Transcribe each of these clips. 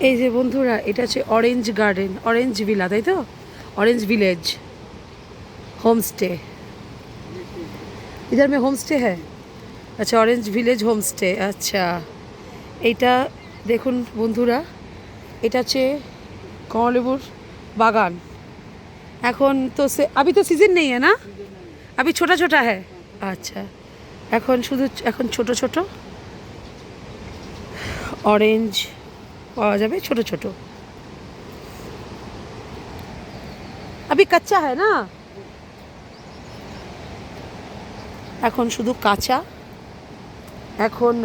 এই যে বন্ধুরা, এটা হচ্ছে অরেঞ্জ গার্ডেন, অরেঞ্জ ভিলা, তাই তো? ऑरेंज विलेज होम स्टे, इधर में होम स्टे है। अच्छा, ऑरेंज विलेज होम स्टे। अच्छा, এইটা দেখুন বন্ধুরা, এটা হচ্ছে কমলালেবুর বাগান। এখন তো अभी तो सीजन नहीं है ना, अभी छोटा छोटा है। अच्छा, এখন শুধু এখন ছোট ছোট অরেঞ্জ পাওয়া যাবে, ছোট ছোট। अभी कच्चा है ना, এখন শুধু কাঁচা, এখন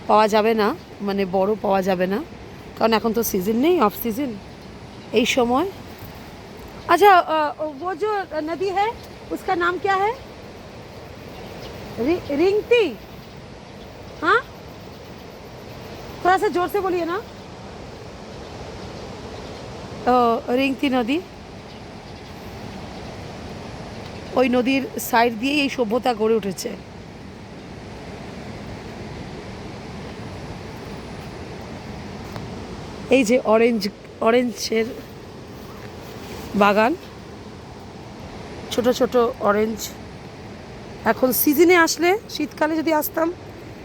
পাওয়া যাবে না, মানে বড় পাওয়া যাবে না, কারণ এখন তো সিজন নেই, অফ সিজন এই সময়। अच्छा, वो जो नदी है उसका नाम क्या है? रिंगती। हाँ, थोड़ा सा जोर से बोलिए ना। रिंगती नदी, ওই নদীর সাইড দিয়ে এই সভ্যতা গড়ে উঠেছে। এই যে অরেঞ্জের বাগান, ছোট ছোট অরেঞ্জ। এখন সিজনে আসলে, শীতকালে যদি আসতাম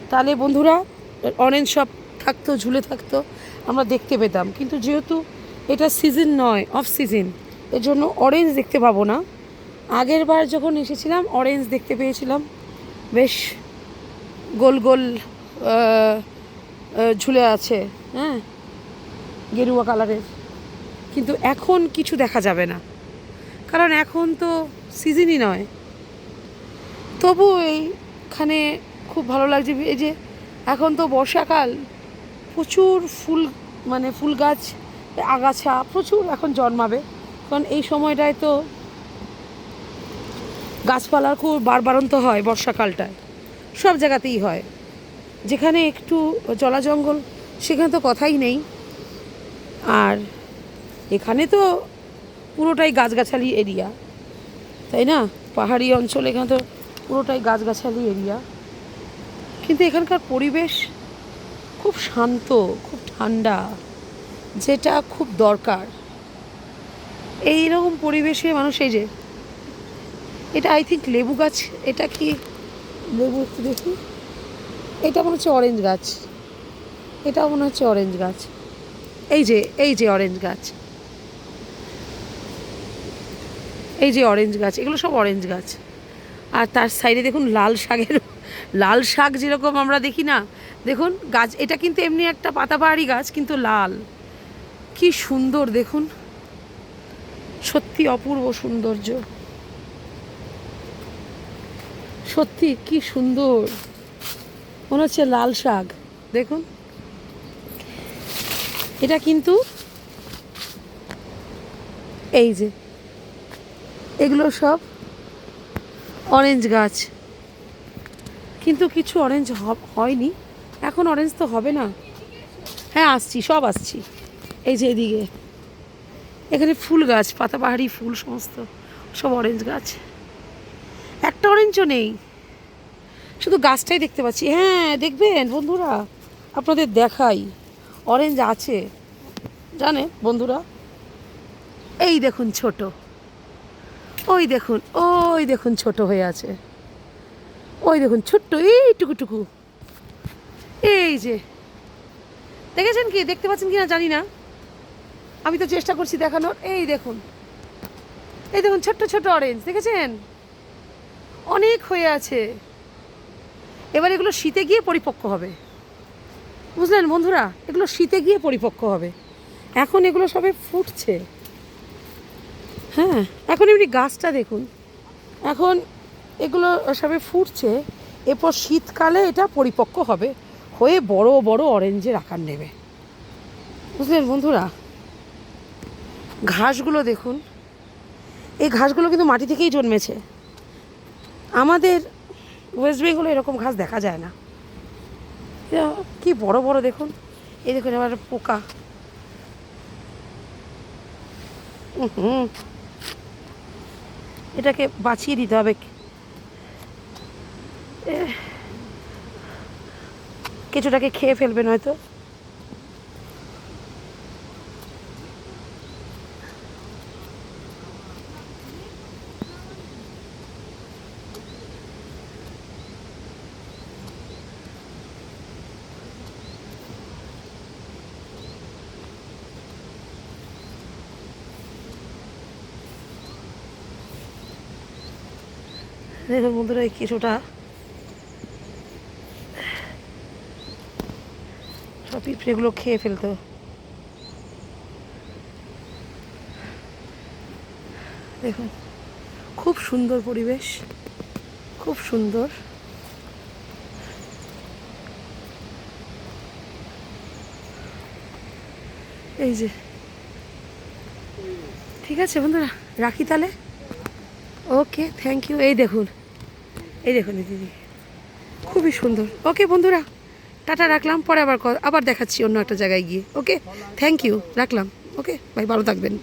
তাহলে বন্ধুরা অরেঞ্জ সব থাকতো, ঝুলে থাকতো, আমরা দেখতে পেতাম। কিন্তু যেহেতু এটা সিজন নয়, অফ সিজন, এর জন্য অরেঞ্জ দেখতে পাবো না। আগের বার যখন এসেছিলাম অরেঞ্জ দেখতে পেয়েছিলাম, বেশ গোল গোল ঝুলে আছে, হ্যাঁ, গেরুয়া কালারের। কিন্তু এখন কিছু দেখা যাবে না, কারণ এখন তো সিজনই নয়। তবু এইখানে খুব ভালো লাগছে। এই যে এখন তো বর্ষাকাল, প্রচুর ফুল, মানে ফুল গাছ, আগাছা প্রচুর এখন জন্মাবে, কারণ এই সময়টায় তো গাছপালার খুব বাড়বাড়ন্ত হয় বর্ষাকালটায়, সব জায়গাতেই হয়। যেখানে একটু জলা জঙ্গল সেখানে তো কথাই নেই। আর এখানে তো পুরোটাই গাছগাছালি এরিয়া, তাই না? পাহাড়ি অঞ্চল, এখানে তো পুরোটাই গাছগাছালি এরিয়া। কিন্তু এখানকার পরিবেশ খুব শান্ত, খুব ঠান্ডা, যেটা খুব দরকার। এই রকম পরিবেশে মানুষ, এই যে এটা আই থিঙ্ক লেবু গাছ, এটা কি লেবু, একটু দেখি, এটা মনে হচ্ছে অরেঞ্জ গাছ, এটাও মনে হচ্ছে অরেঞ্জ গাছ। এই যে অরেঞ্জ গাছ, এই যে অরেঞ্জ গাছ, এগুলো সব অরেঞ্জ গাছ। আর তার সাইডে দেখুন লাল শাক যেরকম আমরা দেখি না, দেখুন গাছ, এটা কিন্তু এমনি একটা পাতাবাহারি গাছ, কিন্তু লাল, কি সুন্দর দেখুন, সত্যি অপূর্ব সৌন্দর্য, সত্যি কি সুন্দর, মনে হচ্ছে লাল শাক। দেখুন, এটা কিন্তু এই যে এগুলো সব অরেঞ্জ গাছ, কিন্তু কিছু অরেঞ্জ হয়নি এখন, অরেঞ্জ তো হবে না। হ্যাঁ, আসছি, সব আসছি। এই যে এদিকে এখানে ফুল গাছ, পাতাবাহারি ফুল, সমস্ত সব অরেঞ্জ গাছ, একটা অরেঞ্জও নেই, শুধু গাছটাই দেখতে পাচ্ছি। হ্যাঁ, দেখবেন বন্ধুরা, আপনাদের দেখাই, অরেঞ্জ আছে, জানে বন্ধুরা, এই দেখুন ছোট, ওই দেখুন ছোট হয়ে আছে, ওই দেখুন ছোট্ট এইটুকুটুকু, এই যে দেখেছেন কি, দেখতে পাচ্ছেন কি না জানি না, আমি তো চেষ্টা করছি দেখানোর। এই দেখুন ছোট্ট ছোট অরেঞ্জ, দেখেছেন, অনেক হয়ে আছে। এবার এগুলো শীতে গিয়ে পরিপক্ক হবে, বুঝলেন বন্ধুরা, এগুলো শীতে গিয়ে পরিপক্ক হবে, এখন এগুলো সবে ফুটছে। হ্যাঁ, এখন এমনি গাছটা দেখুন, এখন এগুলো সবে ফুটছে, এরপর শীতকালে এটা পরিপক্ক হবে, হয়ে বড় বড় অরেঞ্জের আকার নেবে, বুঝলেন বন্ধুরা। ঘাসগুলো দেখুন, এই ঘাসগুলো কিন্তু মাটি থেকেই জন্মেছে, আমাদের ওয়েস্ট বেঙ্গলে এরকম ঘাস দেখা যায় না, কি বড় বড় দেখুন। এই দেখুন এবার পোকা, এটাকে বাঁচিয়ে দিতে হবে, কিছুটাকে খেয়ে ফেলবে নয়তো। দেখুন বন্ধুরা, এই কেঁচোটা সব পিঁপড়েগুলো খেয়ে ফেলতো। দেখুন, খুব সুন্দর পরিবেশ, খুব সুন্দর। এই যে, ঠিক আছে বন্ধুরা, রাখি তাহলে। ওকে, থ্যাংক ইউ। এই দেখুন, এই দেখুন দিদি, খুবই সুন্দর। ওকে বন্ধুরা, টাটা, রাখলাম। পরে আবার আবার দেখাচ্ছি অন্য একটা জায়গায় গিয়ে। ওকে, থ্যাংক ইউ, রাখলাম। ওকে, ভাই, ভালো থাকবেন।